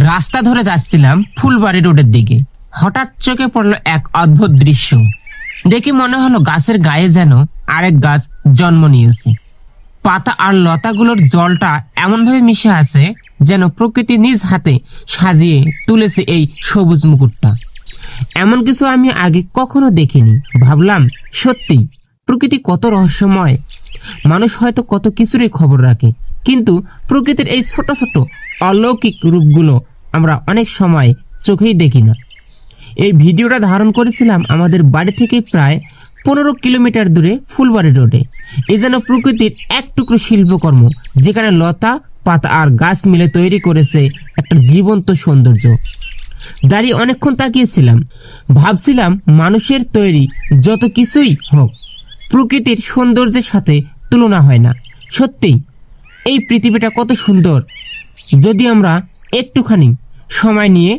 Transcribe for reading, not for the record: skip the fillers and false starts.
রাস্তা ধরে যাচ্ছিলাম ফুলবাড়ি রোডের দিকে। হঠাৎ চোখে পড়লো এক অদ্ভুত দৃশ্য। দেখে মনে হলো গাছের গায়ে যেন আরেক গাছ জন্ম নিয়েছে। পাতা আর লতাগুলোর জলটা এমনভাবে মিশে আছে যেন প্রকৃতি নিজ হাতে সাজিয়ে তুলেছে এই সবুজ মুকুটটা। এমন কিছু আমি আগে কখনো দেখিনি। ভাবলাম, সত্যি প্রকৃতি কত রহস্যময়। মানুষ হয়তো কত কিছুরই খবর রাখে, কিন্তু প্রকৃতির এই ছোট ছোট অলৌকিক রূপগুলো আমরা অনেক সময় চোখেই দেখি না। এই ভিডিওটা ধারণ করেছিলাম আমাদের বাড়ি থেকে প্রায় 15 কিলোমিটার দূরে ফুলবাড়ি রোডে। এ যেন প্রকৃতির এক টুকরো শিল্পকর্ম, যেখানে লতা পাতা আর গাছ মিলে তৈরি করেছে একটা জীবন্ত সৌন্দর্য। দাঁড়িয়ে অনেকক্ষণ তাকিয়েছিলাম, ভাবছিলাম মানুষের তৈরি যত কিছুই হোক, প্রকৃতির সৌন্দর্যের সাথে তুলনা হয় না। সত্যি এই পৃথিবীটা কত সুন্দর যদি আমরা একটুখানি সময় নিয়ে